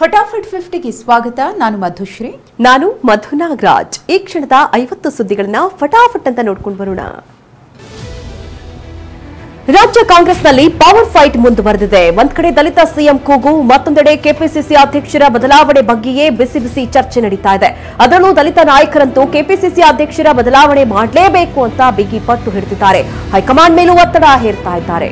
ಫಟಾಫಟ್ 50ಗೆ ಸ್ವಾಗತ. ನಾನು ಮಧುಶ್ರೀ. ನಾನು ಮಧು ನಾಗರಾಜ್. ಈ ಕ್ಷಣದ 50 ಸುದ್ದಿಗಳನ್ನ ಫಟಾಫಟ್ ಅಂತ ನೋಡ್ಕೊಂಡು ಬರೋಣ. ರಾಜ್ಯ ಕಾಂಗ್ರೆಸ್ನಲ್ಲಿ ಪವರ್ ಫೈಟ್ ಮುಂದುವರೆದಿದೆ. ಒಂದ್ ಕಡೆ ದಲಿತ ಸಿಎಂ ಕೂಗು, ಮತ್ತೊಂದೆಡೆ ಕೆಪಿಸಿಸಿ ಅಧ್ಯಕ್ಷರ ಬದಲಾವಣೆ ಬಗ್ಗೆಯೇ ಬಿಸಿ ಬಿಸಿ ಚರ್ಚೆ ನಡೀತಾ ಇದೆ. ಅದರಲ್ಲೂ ದಲಿತ ನಾಯಕರಂತೂ ಕೆಪಿಸಿಸಿ ಅಧ್ಯಕ್ಷರ ಬದಲಾವಣೆ ಮಾಡಲೇಬೇಕು ಅಂತ ಬಿಗಿ ಪಟ್ಟು ಹಿಡಿದಿದ್ದಾರೆ. ಹೈಕಮಾಂಡ್ ಮೇಲೂ ಒತ್ತಡ ಹೇರ್ತಾ ಇದ್ದಾರೆ.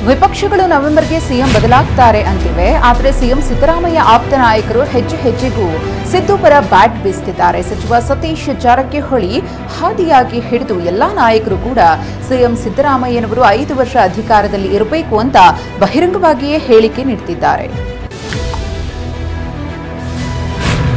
ವಿಪಕ್ಷಗಳು ನವೆಂಬರ್ಗೆ ಸಿಎಂ ಬದಲಾಗ್ತಾರೆ ಅಂತಿವೆ. ಆದರೆ ಸಿಎಂ ಸಿದ್ದರಾಮಯ್ಯ ಆಪ್ತ ನಾಯಕರು ಹೆಜ್ಜೆ ಹೆಜ್ಜೆಗೂ ಸಿದ್ದು ಪರ ಬ್ಯಾಟ್ ಬೀಸುತ್ತಿದ್ದಾರೆ. ಸಚಿವ ಸತೀಶ್ ಜಾರಕಿಹೊಳಿ ಹಾದಿಯಾಗಿ ಹಿಡಿದು ಎಲ್ಲಾ ನಾಯಕರು ಕೂಡ ಸಿಎಂ ಸಿದ್ದರಾಮಯ್ಯನವರು 5 ವರ್ಷ ಅಧಿಕಾರದಲ್ಲಿ ಇರಬೇಕು ಅಂತ ಬಹಿರಂಗವಾಗಿಯೇ ಹೇಳಿಕೆ ನೀಡುತ್ತಿದ್ದಾರೆ.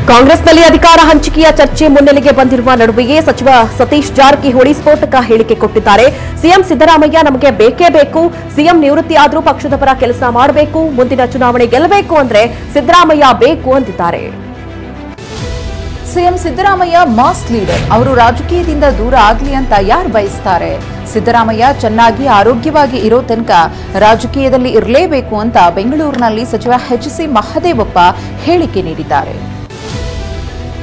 ಕಾಂಗ್ರೆಸ್ನಲ್ಲಿ ಅಧಿಕಾರ ಹಂಚಿಕೆಯ ಚರ್ಚೆ ಮುನ್ನೆಲೆಗೆ ಬಂದಿರುವ ನಡುವೆಯೇ ಸಚಿವ ಸತೀಶ್ ಜಾರಕಿಹೊಳಿ ಸ್ಫೋಟಕ ಹೇಳಿಕೆ ಕೊಟ್ಟಿದ್ದಾರೆ. ಸಿಎಂ ಸಿದ್ದರಾಮಯ್ಯ ನಮಗೆ ಬೇಕೇ ಬೇಕು, ಸಿಎಂ ನಿವೃತ್ತಿ ಆದರೂ ಪಕ್ಷದ ಪರ ಕೆಲಸ ಮಾಡಬೇಕು, ಮುಂದಿನ ಚುನಾವಣೆ ಗೆಲ್ಲಬೇಕು ಅಂದ್ರೆ ಸಿದ್ದರಾಮಯ್ಯ ಬೇಕು ಅಂದಿದ್ದಾರೆ. ಸಿಎಂ ಸಿದ್ದರಾಮಯ್ಯ ಮಾಸ್ ಲೀಡರ್, ಅವರು ರಾಜಕೀಯದಿಂದ ದೂರ ಆಗ್ಲಿ ಅಂತ ಯಾರು ಬಯಸ್ತಾರೆ? ಸಿದ್ದರಾಮಯ್ಯ ಚೆನ್ನಾಗಿ ಆರೋಗ್ಯವಾಗಿ ಇರೋ ತನಕ ರಾಜಕೀಯದಲ್ಲಿ ಇರಲೇಬೇಕು ಅಂತ ಬೆಂಗಳೂರಿನಲ್ಲಿ ಸಚಿವ ಎಚ್.ಸಿ. ಮಹದೇವಪ್ಪ ಹೇಳಿಕೆ ನೀಡಿದ್ದಾರೆ.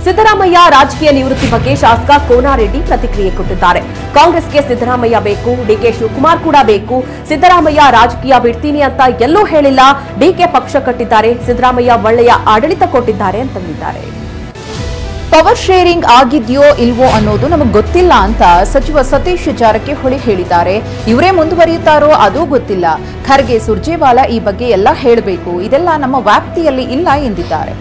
ಸಿದ್ದರಾಮಯ್ಯ ರಾಜಕೀಯ ನಿವೃತ್ತಿ ಬಗ್ಗೆ ಶಾಸಕ ಕೋನಾರೆಡ್ಡಿ ಪ್ರತಿಕ್ರಿಯೆ ಕೊಟ್ಟಿದ್ದಾರೆ. ಕಾಂಗ್ರೆಸ್ಗೆ ಸಿದ್ದರಾಮಯ್ಯ ಬೇಕು, ಡಿಕೆ ಶಿವಕುಮಾರ್ ಕೂಡ ಬೇಕು. ಸಿದ್ದರಾಮಯ್ಯ ರಾಜಕೀಯ ಬಿಡ್ತೀನಿ ಅಂತ ಎಲ್ಲೂ ಹೇಳಿಲ್ಲ. ಡಿಕೆ ಪಕ್ಷ ಕಟ್ಟಿದ್ದಾರೆ, ಸಿದ್ದರಾಮಯ್ಯ ಒಳ್ಳೆಯ ಆಡಳಿತ ಕೊಟ್ಟಿದ್ದಾರೆ ಅಂತಂದಿದ್ದಾರೆ. ಪವರ್ ಶೇರಿಂಗ್ ಆಗಿದೆಯೋ ಇಲ್ವೋ ಅನ್ನೋದು ನಮಗೆ ಗೊತ್ತಿಲ್ಲ ಅಂತ ಸಚಿವ ಸತೀಶ್ ಜಾರಕಿಹೊಳಿ ಹೇಳಿದ್ದಾರೆ. ಇವರೇ ಮುಂದುವರಿಯುತ್ತಾರೋ ಅದೂ ಗೊತ್ತಿಲ್ಲ. ಖರ್ಗೆ ಸುರ್ಜೇವಾಲಾ ಈ ಬಗ್ಗೆ ಎಲ್ಲ ಹೇಳಬೇಕು, ಇದೆಲ್ಲ ನಮ್ಮ ವ್ಯಾಪ್ತಿಯಲ್ಲಿ ಇಲ್ಲ ಎಂದಿದ್ದಾರೆ.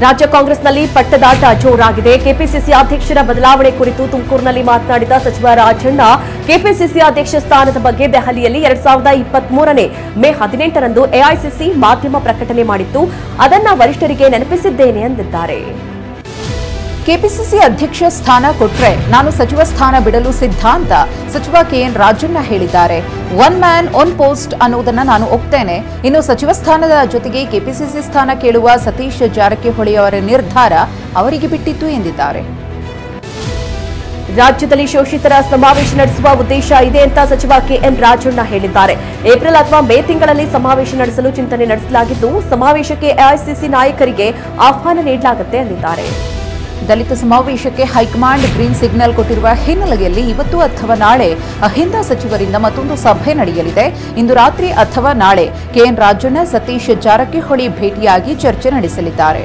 ರಾಜ್ಯ ಕಾಂಗ್ರೆಸ್ನಲ್ಲಿ ಪಟ್ಟದಾಟ ಜೋರಾಗಿದೆ. ಕೆಪಿಸಿಸಿ ಅಧ್ಯಕ್ಷರ ಬದಲಾವಣೆ ಕುರಿತು ತುಮಕೂರಿನಲ್ಲಿ ಮಾತನಾಡಿದ ಸಚಿವ ರಾಜಣ್ಣ, ಕೆಪಿಸಿಸಿ ಅಧ್ಯಕ್ಷ ಸ್ಥಾನದ ಬಗ್ಗೆ ದೆಹಲಿಯಲ್ಲಿ 2023 ಮೇ 18ರಂದು ಎಐಸಿಸಿ ಮಾಧ್ಯಮ ಪ್ರಕಟಣೆ ಮಾಡಿತ್ತು. ಅದನ್ನ ವರಿಷ್ಠರಿಗೆ ನೆನಪಿಸಿದ್ದೇನೆ ಎಂದಿದ್ದಾರೆ. ಕೆಪಿಸಿಸಿ ಅಧ್ಯಕ್ಷ ಸ್ಥಾನ ಕೊಟ್ರೆ ನಾನು ಸಚಿವ ಸ್ಥಾನ ಬಿಡಲು ಸಿದ್ಧ ಅಂತ ಸಚಿವ ಕೆಎನ್ ರಾಜಣ್ಣ ಹೇಳಿದ್ದಾರೆ. ಒನ್ ಮ್ಯಾನ್ ಒನ್ ಪೋಸ್ಟ್ ಅನ್ನೋದನ್ನ ನಾನು ಒಪ್ತೇನೆ. ಇನ್ನು ಸಚಿವ ಸ್ಥಾನದ ಜೊತೆಗೆ ಕೆಪಿಸಿಸಿ ಸ್ಥಾನ ಕೇಳುವ ಸತೀಶ್ ಜಾರಕಿಹೊಳಿ ಅವರ ನಿರ್ಧಾರ ಅವರಿಗೆ ಬಿಟ್ಟಿತ್ತು ಎಂದಿದ್ದಾರೆ. ರಾಜ್ಯದಲ್ಲಿ ಶೋಷಿತರ ಸಮಾವೇಶ ನಡೆಸುವ ಉದ್ದೇಶ ಇದೆ ಅಂತ ಸಚಿವ ಕೆಎನ್ ರಾಜಣ್ಣ ಹೇಳಿದ್ದಾರೆ. ಏಪ್ರಿಲ್ ಅಥವಾ ಮೇ ತಿಂಗಳಲ್ಲಿ ಸಮಾವೇಶ ನಡೆಸಲು ಚಿಂತನೆ ನಡೆಸಲಾಗಿದ್ದು, ಸಮಾವೇಶಕ್ಕೆ ಎಐಸಿಸಿ ನಾಯಕರಿಗೆ ಆಹ್ವಾನ ನೀಡಲಾಗುತ್ತೆ ಎಂದಿದ್ದಾರೆ. ದಲಿತ ಸಮಾವೇಶಕ್ಕೆ ಹೈಕಮಾಂಡ್ ಗ್ರೀನ್ ಸಿಗ್ನಲ್ ಕೊಟ್ಟಿರುವ ಹಿನ್ನೆಲೆಯಲ್ಲಿ ಇವತ್ತು ಅಥವಾ ನಾಳೆ ಅಹಿಂದ ಸಚಿವರಿಂದ ಮತ್ತೊಂದು ಸಭೆ ನಡೆಯಲಿದೆ. ಇಂದು ರಾತ್ರಿ ಅಥವಾ ನಾಳೆ ಕೆಎನ್ ರಾಜಣ್ಣ ಸತೀಶ್ ಜಾರಕಿಹೊಳಿ ಭೇಟಿಯಾಗಿ ಚರ್ಚೆ ನಡೆಸಲಿದ್ದಾರೆ.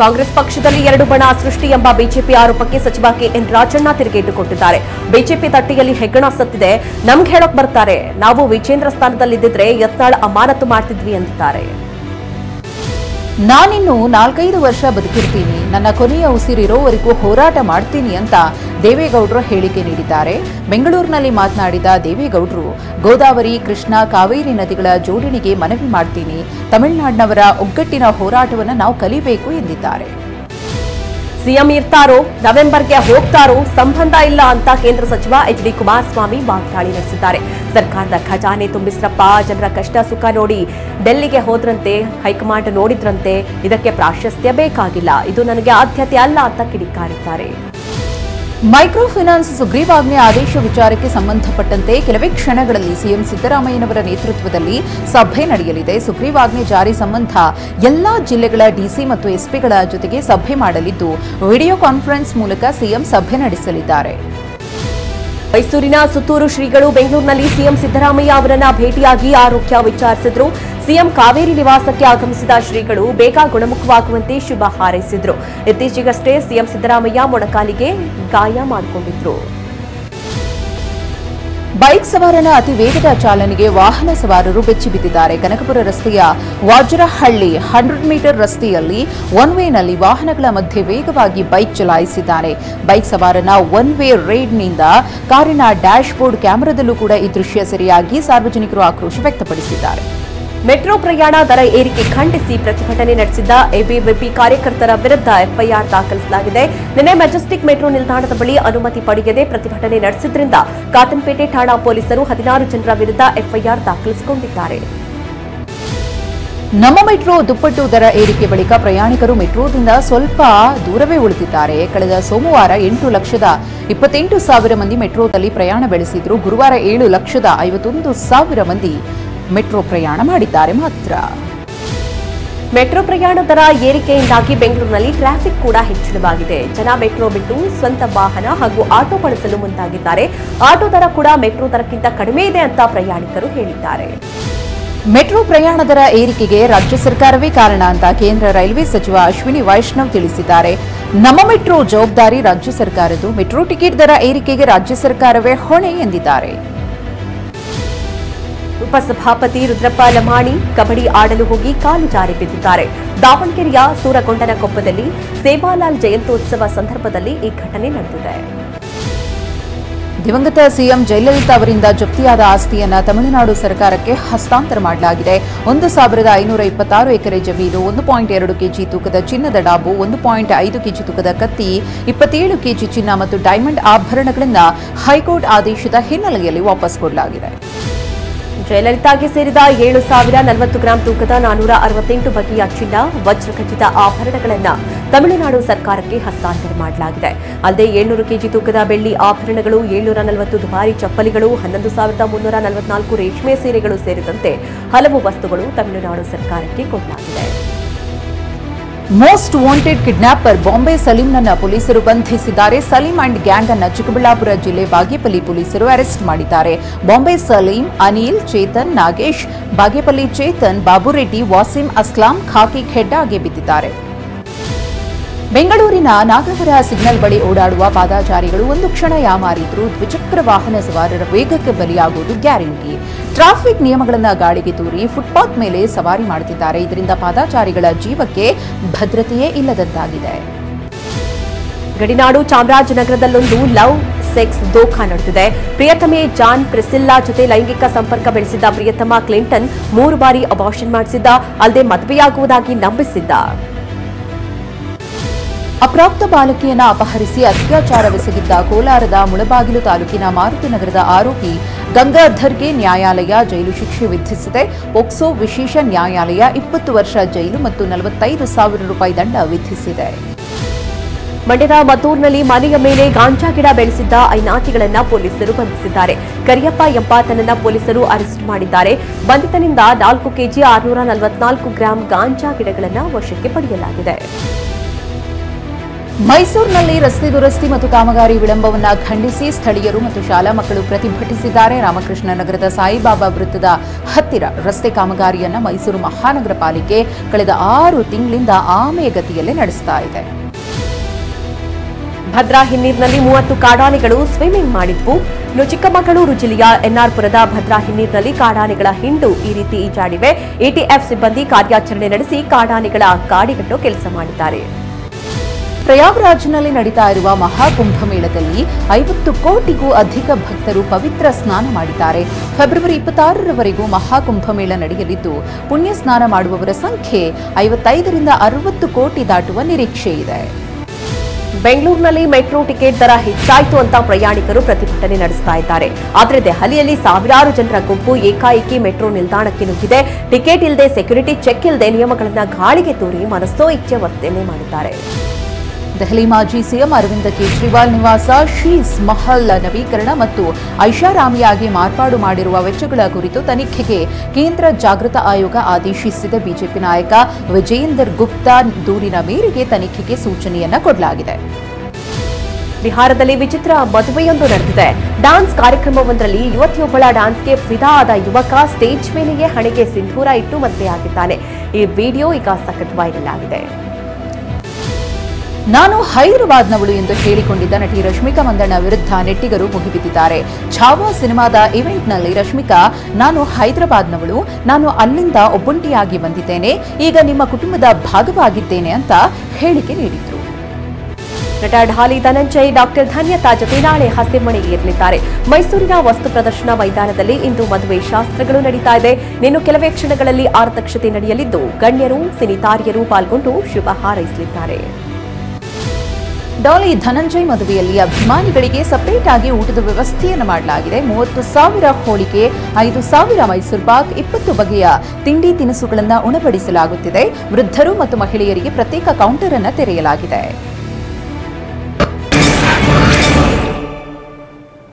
ಕಾಂಗ್ರೆಸ್ ಪಕ್ಷದಲ್ಲಿ 2 ಬಣ ಸೃಷ್ಟಿ ಎಂಬ ಬಿಜೆಪಿ ಆರೋಪಕ್ಕೆ ಸಚಿವ ಕೆಎನ್ ರಾಜಣ್ಣ ತಿರುಗೇಟು ಕೊಟ್ಟಿದ್ದಾರೆ. ಬಿಜೆಪಿ ತಟ್ಟೆಯಲ್ಲಿ ಹೆಗ್ಗಣ ಸತ್ತಿದೆ, ನಮ್ಗೆ ಹೇಳೋಕ್ ಬರ್ತಾರೆ, ನಾವು ವಿಜೇಂದ್ರ ಸ್ಥಾನದಲ್ಲಿದ್ದಿದ್ರೆ ಯತ್ನಾಳ್ ಅಮಾನತು ಮಾಡ್ತಿದ್ವಿ ಎಂದಿದ್ದಾರೆ. ನಾನಿನ್ನು 4-5 ವರ್ಷ ಬದುಕಿರ್ತೀನಿ, ನನ್ನ ಕೊನೆಯ ಉಸಿರಿರೋವರೆಗೂ ಹೋರಾಟ ಮಾಡ್ತೀನಿ ಅಂತ ದೇವೇಗೌಡರು ಹೇಳಿಕೆ ನೀಡಿದ್ದಾರೆ. ಬೆಂಗಳೂರಿನಲ್ಲಿ ಮಾತನಾಡಿದ ದೇವೇಗೌಡರು, ಗೋದಾವರಿ, ಕೃಷ್ಣಾ, ಕಾವೇರಿ ನದಿಗಳ ಜೋಡಣೆಗೆ ಮನವಿ ಮಾಡ್ತೀನಿ. ತಮಿಳುನಾಡಿನವರ ಒಗ್ಗಟ್ಟಿನ ಹೋರಾಟವನ್ನು ನಾವು ಕಲಿಬೇಕು ಎಂದಿದ್ದಾರೆ. ಸಿಎಂ ಇರ್ತಾರೋ ನವೆಂಬರ್ಗೆ ಹೋಗ್ತಾರೋ ಸಂಬಂಧ ಇಲ್ಲ ಅಂತ ಕೇಂದ್ರ ಸಚಿವ ಎಚ್.ಡಿ. ಕುಮಾರಸ್ವಾಮಿ ವಾಗ್ದಾಳಿ ನಡೆಸಿದ್ದಾರೆ. ಸರ್ಕಾರದ ಖಜಾನೆ ತುಂಬಿಸ್ರಪ್ಪ, ಜನರ ಕಷ್ಟ ಸುಖ ನೋಡಿ ಡೆಲ್ಲಿಗೆ ಹೋದ್ರಂತೆ, ಹೈಕಮಾಂಡ್ ನೋಡಿದ್ರಂತೆ, ಇದಕ್ಕೆ ಪ್ರಾಶಸ್ತ್ಯ ಬೇಕಾಗಿಲ್ಲ, ಇದು ನನಗೆ ಆದ್ಯತೆ ಅಲ್ಲ ಅಂತ ಕಿಡಿಕಾರಿದ್ದಾರೆ. ಮೈಕ್ರೋ ಫೈನಾನ್ಸ್ ಸುಗ್ರೀವಾಜ್ಞೆ ಆದೇಶ ವಿಚಾರಕ್ಕೆ ಸಂಬಂಧಪಟ್ಟಂತೆ ಕೆಲವೇ ಕ್ಷಣಗಳಲ್ಲಿ ಸಿಎಂ ಸಿದ್ದರಾಮಯ್ಯನವರ ನೇತೃತ್ವದಲ್ಲಿ ಸಭೆ ನಡೆಯಲಿದೆ. ಸುಗ್ರೀವಾಜ್ಞೆ ಜಾರಿ ಸಂಬಂಧ ಎಲ್ಲಾ ಜಿಲ್ಲೆಗಳ ಡಿಸಿ ಮತ್ತು ಎಸ್ಪಿಗಳ ಜೊತೆಗೆ ಸಭೆ ಮಾಡಲಿದ್ದು, ವಿಡಿಯೋ ಕಾನ್ಫರೆನ್ಸ್ ಮೂಲಕ ಸಿಎಂ ಸಭೆ ನಡೆಸಲಿದ್ದಾರೆ. ಮೈಸೂರಿನ ಸುತ್ತೂರು ಶ್ರೀಗಳು ಬೆಂಗಳೂರಿನಲ್ಲಿ ಸಿಎಂ ಸಿದ್ದರಾಮಯ್ಯ ಅವರನ್ನ ಭೇಟಿಯಾಗಿ ಆರೋಗ್ಯ ವಿಚಾರಿಸಿದ್ರು. ಸಿಎಂ ಕಾವೇರಿ ನಿವಾಸಕ್ಕೆ ಆಗಮಿಸಿದ ಶ್ರೀಗಳು ಬೇಗ ಗುಣಮುಖವಾಗುವಂತೆ ಶುಭ ಹಾರೈಸಿದ್ರು. ಇತ್ತೀಚೆಗಷ್ಟೇ ಸಿಎಂ ಸಿದ್ದರಾಮಯ್ಯ ಮೊಣಕಾಲಿಗೆ ಗಾಯ ಮಾಡಿಕೊಂಡಿದ್ರು. ಬೈಕ್ ಸವಾರನ ಅತಿ ವೇಗದ ಚಾಲನೆಗೆ ವಾಹನ ಸವಾರರು ಬೆಚ್ಚಿಬಿದ್ದಿದ್ದಾರೆ. ಕನಕಪುರ ರಸ್ತೆಯ ವಾಜರಹಳ್ಳಿ 100 ಮೀಟರ್ ರಸ್ತೆಯಲ್ಲಿ ಒನ್ ವೇನಲ್ಲಿ ವಾಹನಗಳ ಮಧ್ಯೆ ವೇಗವಾಗಿ ಬೈಕ್ ಚಲಾಯಿಸಿದ್ದಾನೆ. ಬೈಕ್ ಸವಾರನ ಒನ್ ವೇ ರೇಡ್ನಿಂದ ಕಾರಿನ ಡ್ಯಾಶ್ ಬೋರ್ಡ್ ಕ್ಯಾಮೆರಾದಲ್ಲೂ ಕೂಡ ಈ ದೃಶ್ಯ ಸೆರೆಯಾಗಿ ಸಾರ್ವಜನಿಕರು ಆಕ್ರೋಶ ವ್ಯಕ್ತಪಡಿಸಿದ್ದಾರೆ. ಮೆಟ್ರೋ ಪ್ರಯಾಣ ದರ ಏರಿಕೆ ಖಂಡಿಸಿ ಪ್ರತಿಭಟನೆ ನಡೆಸಿದ್ದ ಎಬಿವಿಪಿ ಕಾರ್ಯಕರ್ತರ ವಿರುದ್ಧ ಎಫ್ಐಆರ್ ದಾಖಲಿಸಲಾಗಿದೆ. ನಿನ್ನೆ ಮೆಜೆಸ್ಟಿಕ್ ಮೆಟ್ರೋ ನಿಲ್ದಾಣದ ಬಳಿ ಅನುಮತಿ ಪಡೆಯದೆ ಪ್ರತಿಭಟನೆ ನಡೆಸಿದ್ರಿಂದ ಕಾಟನ್ಪೇಟೆ ಠಾಣಾ ಪೊಲೀಸರು 16 ಜನರ ವಿರುದ್ಧ ಎಫ್ಐಆರ್ ದಾಖಲಿಸಿಕೊಂಡಿದ್ದಾರೆ. ನಮ್ಮ ಮೆಟ್ರೋ ದುಪ್ಪಟ್ಟು ದರ ಏರಿಕೆ ಬಳಿಕ ಪ್ರಯಾಣಿಕರು ಮೆಟ್ರೋದಿಂದ ಸ್ವಲ್ಪ ದೂರವೇ ಉಳಿದಿದ್ದಾರೆ. ಕಳೆದ ಸೋಮವಾರ 8,28,000 ಮಂದಿ ಮೆಟ್ರೋದಲ್ಲಿ ಪ್ರಯಾಣ ಬೆಳೆಸಿದ್ರು. ಗುರುವಾರ 7,51,000 ಮಂದಿ ಮೆಟ್ರೋ ಪ್ರಯಾಣ ಮಾಡಿದ್ದಾರೆ ಮಾತ್ರ. ಮೆಟ್ರೋ ಪ್ರಯಾಣ ದರ ಏರಿಕೆಯಿಂದಾಗಿ ಬೆಂಗಳೂರಿನಲ್ಲಿ ಟ್ರಾಫಿಕ್ ಕೂಡ ಹೆಚ್ಚಳವಾಗಿದೆ. ಜನ ಮೆಟ್ರೋ ಬಿಟ್ಟು ಸ್ವಂತ ವಾಹನ ಹಾಗೂ ಆಟೋ ಬಳಸಲು ಮುಂದಾಗಿದ್ದಾರೆ. ಆಟೋ ದರ ಕೂಡ ಮೆಟ್ರೋ ದರಕ್ಕಿಂತ ಕಡಿಮೆ ಇದೆ ಅಂತ ಪ್ರಯಾಣಿಕರು ಹೇಳಿದ್ದಾರೆ. ಮೆಟ್ರೋ ಪ್ರಯಾಣ ದರ ಏರಿಕೆಗೆ ರಾಜ್ಯ ಸರ್ಕಾರವೇ ಕಾರಣ ಅಂತ ಕೇಂದ್ರ ರೈಲ್ವೆ ಸಚಿವ ಅಶ್ವಿನಿ ವೈಷ್ಣವ್ ತಿಳಿಸಿದ್ದಾರೆ. ನಮ್ಮ ಮೆಟ್ರೋ ಜವಾಬ್ದಾರಿ ರಾಜ್ಯ ಸರ್ಕಾರದ್ದು, ಮೆಟ್ರೋ ಟಿಕೆಟ್ ದರ ಏರಿಕೆಗೆ ರಾಜ್ಯ ಸರ್ಕಾರವೇ ಹೊಣೆ ಎಂದಿದ್ದಾರೆ. ಉಪಸಭಾಪತಿ ರುದ್ರಪ್ಪ ಲಮಾಣಿ ಕಬಡ್ಡಿ ಆಡಲು ಹೋಗಿ ಕಾಲು ಜಾರಿ ಬಿದ್ದಿದ್ದಾರೆ. ದಾವಣಗೆರೆಯ ಸೂರಗೊಂಡನಕೊಪ್ಪದಲ್ಲಿ ಸೇವಾಲಾಲ್ ಜಯಂತ್ಯೋತ್ಸವ ಸಂದರ್ಭದಲ್ಲಿ ಈ ಘಟನೆ ನಡೆದಿದೆ. ದಿವಂಗತ ಸಿಎಂ ಜಯಲಲಿತಾ ಅವರಿಂದ ಜಪ್ತಿಯಾದ ಆಸ್ತಿಯನ್ನು ತಮಿಳುನಾಡು ಸರ್ಕಾರಕ್ಕೆ ಹಸ್ತಾಂತರ ಮಾಡಲಾಗಿದೆ. 1,526 ಎಕರೆ ಜಮೀನು, 1.2 ಕೆಜಿ ತೂಕದ ಚಿನ್ನದ ಡಾಬು, 1.5 ಕೆಜಿ ತೂಕದ ಕತ್ತಿ, 27 ಕೆಜಿ ಚಿನ್ನ ಮತ್ತು ಡೈಮಂಡ್ ಆಭರಣಗಳನ್ನು ಹೈಕೋರ್ಟ್ ಆದೇಶದ ಹಿನ್ನೆಲೆಯಲ್ಲಿ ವಾಪಸ್ ಕೊಡಲಾಗಿದೆ. ಜಯಲಲಿತಾಗೆ ಸೇರಿದ 7,040 ಗ್ರಾಂ ತೂಕದ 468 ಬಗೆಯ ಚಿನ್ನ, ವಜ್ರಖಚಿತ ಆಭರಣಗಳನ್ನು ತಮಿಳುನಾಡು ಸರ್ಕಾರಕ್ಕೆ ಹಸ್ತಾಂತರ ಮಾಡಲಾಗಿದೆ. ಅಲ್ಲದೆ 700 ಕೆಜಿ ತೂಕದ ಬೆಳ್ಳಿ ಆಭರಣಗಳು, 740 ದುಬಾರಿ ಚಪ್ಪಲಿಗಳು, 11,344 ರೇಷ್ಮೆ ಸೀರೆಗಳು ಸೇರಿದಂತೆ ಹಲವು ವಸ್ತುಗಳು ತಮಿಳುನಾಡು ಸರ್ಕಾರಕ್ಕೆ ಕೊಡಲಾಗಿದೆ. ಮೋಸ್ಟ್ ವಾಂಟೆಡ್ ಕಿಡ್ನಾಪರ್ ಬಾಂಬೆ ಸಲೀಂನನ್ನ ಪೊಲೀಸರು ಬಂಧಿಸಿದ್ದಾರೆ. ಸಲೀಂ ಅಂಡ್ ಗ್ಯಾಂಗ್ ಅನ್ನ ಚಿಕ್ಕಬಳ್ಳಾಪುರ ಜಿಲ್ಲೆ ಬಾಗೇಪಲ್ಲಿ ಪೊಲೀಸರು ಅರೆಸ್ಟ್ ಮಾಡಿದ್ದಾರೆ. ಬಾಂಬೆ ಸಲೀಂ, ಅನಿಲ್, ಚೇತನ್, ನಾಗೇಶ್, ಬಾಗೇಪಲ್ಲಿ ಚೇತನ್, ಬಾಬುರೆಡ್ಡಿ, ವಾಸಿಂ ಅಸ್ಲಾಂ ಖಾಕಿ ಖೆಡ್ಡಾಗೆ ಬಿದ್ದಿದ್ದಾರೆ. ಬೆಂಗಳೂರಿನ ನಾಗವರ ಸಿಗ್ನಲ್ ಬಳಿ ಓಡಾಡುವ ಪಾದಾಚಾರಿಗಳು ಒಂದು ಕ್ಷಣ ಯಾಮಾರಿದ್ರು. ದ್ವಿಚಕ್ರ ವಾಹನ ಸವಾರರ ವೇಗಕ್ಕೆ ಬಲಿಯಾಗುವುದು ಗ್ಯಾರಂಟಿ. ಟ್ರಾಫಿಕ್ ನಿಯಮಗಳನ್ನು ಗಾಳಿಗೆ ತೂರಿ ಫುಟ್ಪಾತ್ ಮೇಲೆ ಸವಾರಿ ಮಾಡುತ್ತಿದ್ದಾರೆ. ಇದರಿಂದ ಪಾದಾಚಾರಿಗಳ ಜೀವಕ್ಕೆ ಭದ್ರತೆಯೇ ಇಲ್ಲದಂತಾಗಿದೆ. ಗಡಿನಾಡು ಚಾಮರಾಜನಗರದಲ್ಲೊಂದು ಲವ್ ಸೆಕ್ಸ್ ದೋಖಾ ನಡೆದಿದೆ. ಪ್ರಿಯತಮೆ ಜಾನ್ ಪ್ರಿಸಿಲ್ಲಾ ಜೊತೆ ಲೈಂಗಿಕ ಸಂಪರ್ಕ ಬೆಳೆಸಿದ್ದ ಪ್ರಿಯತಮ ಕ್ಲಿಂಟನ್ 3 ಬಾರಿ ಅಬಾರ್ಷನ್ ಮಾಡಿಸಿದ್ದ. ಅಲ್ಲದೆ ಮದುವೆಯಾಗುವುದಾಗಿ ನಂಬಿಸಿದ್ದ. ಅಪ್ರಾಪ್ತ ಬಾಲಕಿಯನ್ನ ಅಪಹರಿಸಿ ಅತ್ಯಾಚಾರವೆಸಗಿದ್ದ ಕೋಲಾರದ ಮುಳಬಾಗಿಲು ತಾಲೂಕಿನ ಮಾರುತಿನಗರದ ಆರೋಪಿ ಗಂಗಾಧರ್ಗೆ ನ್ಯಾಯಾಲಯ ಜೈಲು ಶಿಕ್ಷೆ ವಿಧಿಸಿದೆ. ಪೋಕ್ಸೋ ವಿಶೇಷ ನ್ಯಾಯಾಲಯ 20 ವರ್ಷ ಜೈಲು ಮತ್ತು 45,000 ರೂಪಾಯಿ ದಂಡ ವಿಧಿಸಿದೆ. ಮಂಡ್ಯದ ಮದ್ದೂರಿನಲ್ಲಿ ಮನೆಯ ಮೇಲೆ ಗಾಂಜಾ ಗಿಡ ಬೆಳೆಸಿದ್ದ ಐನಾತಿಗಳನ್ನ ಪೊಲೀಸರು ಬಂಧಿಸಿದ್ದಾರೆ. ಕರಿಯಪ್ಪ ಎಂಬಾತನನ್ನ ಪೊಲೀಸರು ಅರೆಸ್ಟ್ ಮಾಡಿದ್ದಾರೆ. ಬಂಧಿತನಿಂದ 4 ಕೆಜಿ 644 ಗ್ರಾಂ ಗಾಂಜಾ ಗಿಡಗಳನ್ನು ವಶಕ್ಕೆ ಪಡೆಯಲಾಗಿದೆ. ಮೈಸೂರಿನಲ್ಲಿ ರಸ್ತೆ ದುರಸ್ತಿ ಮತ್ತು ಕಾಮಗಾರಿ ವಿಳಂಬವನ್ನು ಖಂಡಿಸಿ ಸ್ಥಳೀಯರು ಮತ್ತು ಶಾಲಾ ಮಕ್ಕಳು ಪ್ರತಿಭಟಿಸಿದ್ದಾರೆ. ರಾಮಕೃಷ್ಣ ನಗರದ ಸಾಯಿಬಾಬಾ ವೃತ್ತದ ಹತ್ತಿರ ರಸ್ತೆ ಕಾಮಗಾರಿಯನ್ನು ಮೈಸೂರು ಮಹಾನಗರ ಪಾಲಿಕೆ ಕಳೆದ 6 ತಿಂಗಳಿಂದ ಆಮೆಗತಿಯಲ್ಲೇ ನಡೆಸ್ತಾ ಇದೆ. ಭದ್ರಾ ಹಿನ್ನೀರಿನಲ್ಲಿ 30 ಕಾಡಾನೆಗಳು ಸ್ವಿಮ್ಮಿಂಗ್ ಮಾಡಿದ್ವು. ಇನ್ನು ಚಿಕ್ಕಮಗಳೂರು ಜಿಲ್ಲೆಯ ಎನ್ಆರ್ಪುರದ ಭದ್ರಾ ಹಿನ್ನೀರಿನಲ್ಲಿ ಕಾಡಾನೆಗಳ ಹಿಂಡು ಈ ರೀತಿ ಈಜಾಡಿವೆ. ಎಟಿಎಫ್ ಸಿಬ್ಬಂದಿ ಕಾರ್ಯಾಚರಣೆ ನಡೆಸಿ ಕಾಡಾನೆಗಳ ಕಾಡಿಗಟ್ಟೋ ಕೆಲಸ ಮಾಡಿದ್ದಾರೆ. ಪ್ರಯಾಗ್ರಾಜ್ನಲ್ಲಿ ನಡೀತಾ ಇರುವ ಮಹಾಕುಂಭಮೇಳದಲ್ಲಿ 50 ಕೋಟಿಗೂ ಅಧಿಕ ಭಕ್ತರು ಪವಿತ್ರ ಸ್ನಾನ ಮಾಡಿದ್ದಾರೆ. ಫೆಬ್ರವರಿ 26ರವರೆಗೂ ಮಹಾಕುಂಭಮೇಳ ನಡೆಯಲಿದ್ದು ಪುಣ್ಯ ಸ್ನಾನ ಮಾಡುವವರ ಸಂಖ್ಯೆ 55ರಿಂದ 60 ಕೋಟಿ ದಾಟುವ ನಿರೀಕ್ಷೆ ಇದೆ. ಬೆಂಗಳೂರಿನಲ್ಲಿ ಮೆಟ್ರೋ ಟಿಕೆಟ್ ದರ ಹೆಚ್ಚಾಯಿತು ಅಂತ ಪ್ರಯಾಣಿಕರು ಪ್ರತಿಭಟನೆ ನಡೆಸ್ತಾ ಇದ್ದಾರೆ. ಆದರೆ ದೆಹಲಿಯಲ್ಲಿ ಸಾವಿರಾರು ಜನರ ಗುಂಪು ಏಕಾಏಕಿ ಮೆಟ್ರೋ ನಿಲ್ದಾಣಕ್ಕೆ ನುಗ್ಗಿದೆ. ಟಿಕೆಟ್ ಇಲ್ಲದೆ, ಸೆಕ್ಯೂರಿಟಿ ಚೆಕ್ ಇಲ್ಲದೆ ನಿಯಮಗಳನ್ನು ಗಾಳಿಗೆ ತೂರಿ ಮನಸ್ಸೋ ಇಚ್ಛೆ ವರ್ತನೆ ಮಾಡಿದ್ದಾರೆ. ದೆಹಲಿ ಮಾಜಿ ಸಿಎಂ ಅರವಿಂದ ಕೇಜ್ರಿವಾಲ್ ನಿವಾಸ ಶೀಸ್ ಮಹಲ್ ನವೀಕರಣ ಮತ್ತು ಐಷಾರಾಮಿಯಾಗಿ ಮಾರ್ಪಾಡು ಮಾಡಿರುವ ವೆಚ್ಚಗಳ ಕುರಿತು ತನಿಖೆಗೆ ಕೇಂದ್ರ ಜಾಗೃತ ಆಯೋಗ ಆದೇಶಿಸಿದೆ. ಬಿಜೆಪಿ ನಾಯಕ ವಿಜಯೇಂದರ್ ಗುಪ್ತಾ ದೂರಿನ ಮೇರೆಗೆ ತನಿಖೆಗೆ ಸೂಚನೆಯನ್ನ ಕೊಡಲಾಗಿದೆ. ಬಿಹಾರದಲ್ಲಿ ವಿಚಿತ್ರ ಮದುವೆಯೊಂದು ನಡೆದಿದೆ. ಡಾನ್ಸ್ ಕಾರ್ಯಕ್ರಮವೊಂದರಲ್ಲಿ ಯುವತಿಯೊಬ್ಬಳ ಡಾನ್ಸ್ಗೆ ಫಿದಾ ಆದ ಯುವಕ ಸ್ಟೇಜ್ ಮೇಲೆಯೇ ಹಣೆಗೆ ಸಿಂಧೂರ ಇಟ್ಟು ಮದುವೆಯಾಗಿದ್ದಾನೆ. ಈ ವಿಡಿಯೋ ಈಗ ಸಖತ್ ವೈರಲ್ ಆಗಿದೆ. ನಾನು ಹೈದರಾಬಾದ್ನವಳು ಎಂದು ಹೇಳಿಕೊಂಡಿದ್ದ ನಟಿ ರಶ್ಮಿಕಾ ಮಂದಣ್ಣ ವಿರುದ್ಧ ನೆಟ್ಟಿಗರು ಮುಗಿಬಿದ್ದಿದ್ದಾರೆ. ಛಾವಾ ಸಿನಿಮಾದ ಇವೆಂಟ್ನಲ್ಲಿ ರಶ್ಮಿಕಾ, ನಾನು ಹೈದರಾಬಾದ್ನವಳು, ನಾನು ಅಲ್ಲಿಂದ ಒಬ್ಬಂಟಿಯಾಗಿ ಬಂದಿದ್ದೇನೆ, ಈಗ ನಿಮ್ಮ ಕುಟುಂಬದ ಭಾಗವಾಗಿದ್ದೇನೆ ಅಂತ ಹೇಳಿಕೆ ನೀಡಿದ್ರು. ನಟ ಢಾಲಿ ಧನಂಜಯ್ ಡಾಕ್ಟರ್ ಧನ್ಯತಾ ಜೊತೆ ನಾಳೆ ಹಸೆಮಣೆ ಏರಲಿದ್ದಾರೆ. ಮೈಸೂರಿನ ವಸ್ತು ಪ್ರದರ್ಶನ ಮೈದಾನದಲ್ಲಿ ಇಂದು ಮದುವೆ ಶಾಸ್ತ್ರಗಳು ನಡೀತಾ ಇದೆ. ಇನ್ನು ಕೆಲವೇ ಕ್ಷಣಗಳಲ್ಲಿ ಆರತಕ್ಷತೆ ನಡೆಯಲಿದ್ದು ಗಣ್ಯರು, ಸಿನಿತಾರಿಯರು ಪಾಲ್ಗೊಂಡು ಶುಭ ಹಾರೈಸಲಿದ್ದಾರೆ. ಡಾಲಿ ಧನಂಜಯ್ ಮದುವೆಯಲ್ಲಿ ಅಭಿಮಾನಿಗಳಿಗೆ ಸಪರೇಟ್ ಆಗಿ ಊಟದ ವ್ಯವಸ್ಥೆಯನ್ನು ಮಾಡಲಾಗಿದೆ. 30,000 ಹೋಳಿಗೆ, 5,000 ಮೈಸೂರು ಪಾಕ್, 20 ಬಗೆಯ ತಿಂಡಿ ತಿನಿಸುಗಳನ್ನು ಉಣಬಡಿಸಲಾಗುತ್ತಿದೆ. ವೃದ್ಧರು ಮತ್ತು ಮಹಿಳೆಯರಿಗೆ ಪ್ರತ್ಯೇಕ ಕೌಂಟರ್ ಅನ್ನು ತೆರೆಯಲಾಗಿದೆ.